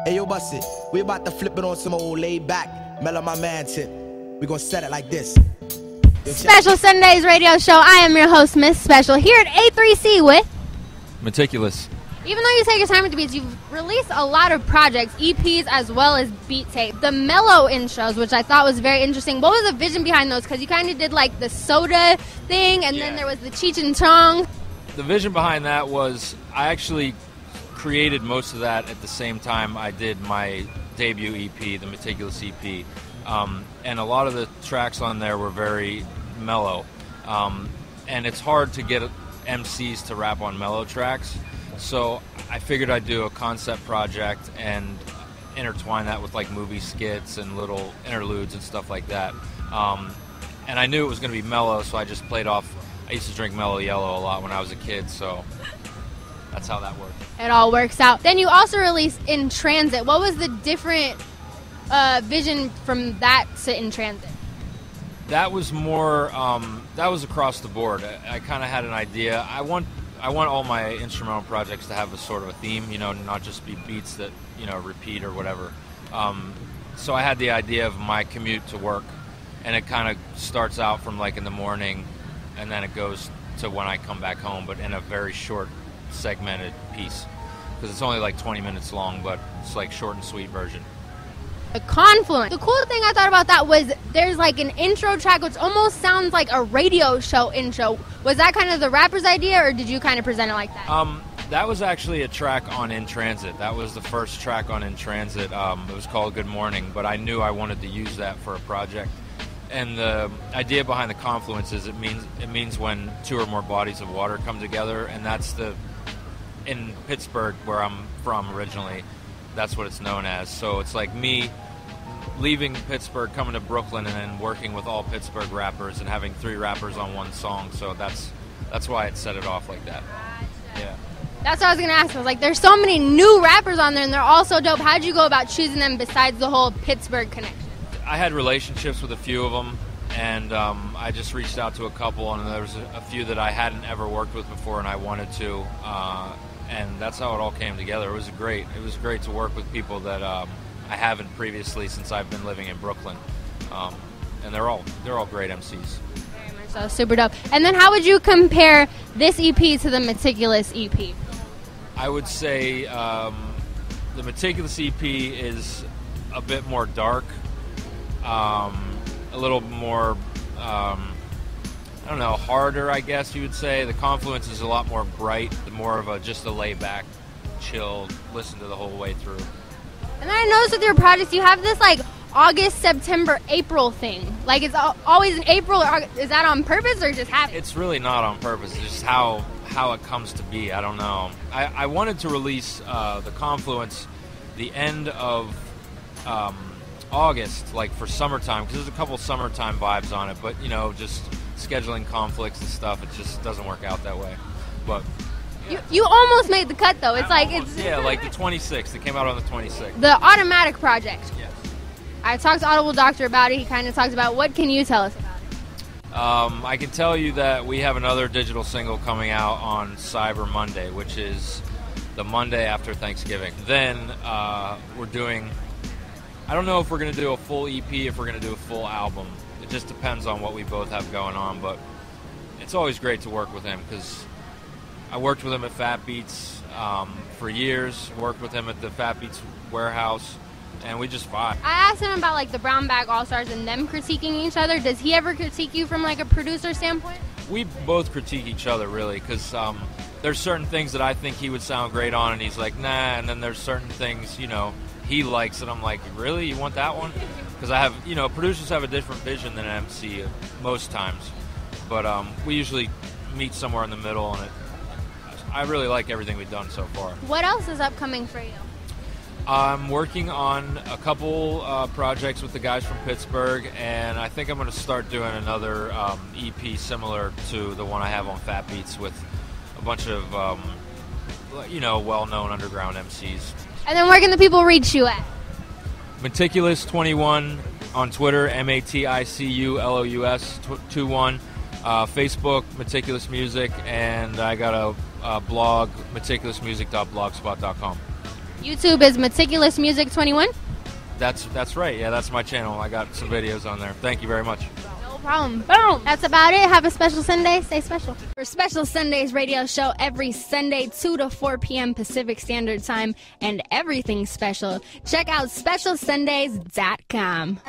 Hey, yo, bust it. We about to flip it on some old laid back, Mello my man tip. We gonna set it like this. Special Sundays radio show. I am your host, Miss Special, here at A3C with Maticulous. Even though you take your time with the beats, you've released a lot of projects, EPs as well as beat tape. The Mello Instros, which I thought was very interesting. What was the vision behind those? Because you kind of did like the soda thing, and then there was the Cheech and Chong. The vision behind that was I actually created most of that at the same time I did my debut EP, the Maticulous EP. And a lot of the tracks on there were very mellow. And it's hard to get MCs to rap on mellow tracks. So I figured I'd do a concept project and intertwine that with like movie skits and little interludes and stuff like that. And I knew it was going to be mellow, so I just played off. I used to drink Mellow Yellow a lot when I was a kid, so that's how that worked. It all works out. Then you also released In Transit. What was the different vision from that to In Transit? That was more, that was across the board. I kind of had an idea. I want all my instrumental projects to have a sort of a theme, you know, not just be beats that, you know, repeat or whatever. So I had the idea of my commute to work, and it kind of starts out from like in the morning, and then it goes to when I come back home, but in a very short, segmented piece. Because it's only like 20 minutes long, but it's like short and sweet version. The Confluence. The cool thing I thought about that was there's like an intro track which almost sounds like a radio show intro. Was that kind of the rapper's idea, or did you kind of present it like that? That was actually a track on In Transit. That was the first track on In Transit. It was called Good Morning, but I knew I wanted to use that for a project. And the idea behind the Confluence is it means when two or more bodies of water come together, and that's in Pittsburg, where I'm from originally, that's what it's known as. So it's like me leaving Pittsburgh, coming to Brooklyn, and then working with all Pittsburgh rappers and having 3 rappers on one song. So that's why it set it off like that. Yeah. That's what I was going to ask. I was like, there's so many new rappers on there, and they're all so dope. How'd you go about choosing them besides the whole Pittsburgh connection? I had relationships with a few of them, and I just reached out to a couple, and there was a few that I hadn't ever worked with before, and I wanted to. And that's how it all came together. It was great to work with people that I haven't previously since I've been living in Brooklyn, and they're all great MCs. Very much so, super dope. And then how would you compare this EP to the Maticulous EP? I would say the Maticulous EP is a bit more dark, a little more I don't know, harder, I guess you would say. The Confluence is a lot more bright, more of just a laid-back, chill, listen to the whole way through. And then I noticed with your projects, you have this, like, August, September, April thing. Like, it's always in April. Or August. Is that on purpose or just happen? It's really not on purpose. It's just how it comes to be. I don't know. I wanted to release the Confluence the end of August, like, for summertime, because there's a couple summertime vibes on it, but, you know, just scheduling conflicts and stuff, it just doesn't work out that way. But yeah. You almost made the cut, though. It's like it's like the 26th. It came out on the 26th. The Audimatic project. Yes. I talked to Audible Doctor about it. He kind of talked about what can you tell us about it? I can tell you that we have another digital single coming out on Cyber Monday, which is the Monday after Thanksgiving. Then we're doing, I don't know if we're going to do a full EP, if we're going to do a full album. It just depends on what we both have going on, but it's always great to work with him because I worked with him at Fat Beats for years, worked with him at the Fat Beats warehouse, and we just vibe. I asked him about like the Brown Bag All-Stars and them critiquing each other. Does he ever critique you from like a producer standpoint? We both critique each other really because there's certain things that I think he would sound great on and he's like, nah, and then there's certain things, you know, he likes and I'm like, really? You want that one? Because I have, you know, producers have a different vision than an MC most times. But we usually meet somewhere in the middle, and I really like everything we've done so far. What else is upcoming for you? I'm working on a couple projects with the guys from Pittsburgh, and I think I'm going to start doing another EP similar to the one I have on Fat Beats with a bunch of, you know, well-known underground MCs. And then where can the people reach you at? Maticulous21 on Twitter, Maticulous 21. Facebook, Maticulous Music, and I got a blog, maticulousmusic.blogspot.com. YouTube is Maticulous Music 21. That's right. Yeah, that's my channel. I got some videos on there. Thank you very much. No problem. Boom. That's about it. Have a special Sunday. Stay special. For Special Sundays radio show every Sunday, 2 to 4 p.m. Pacific Standard Time, and everything special, check out specialsundays.com.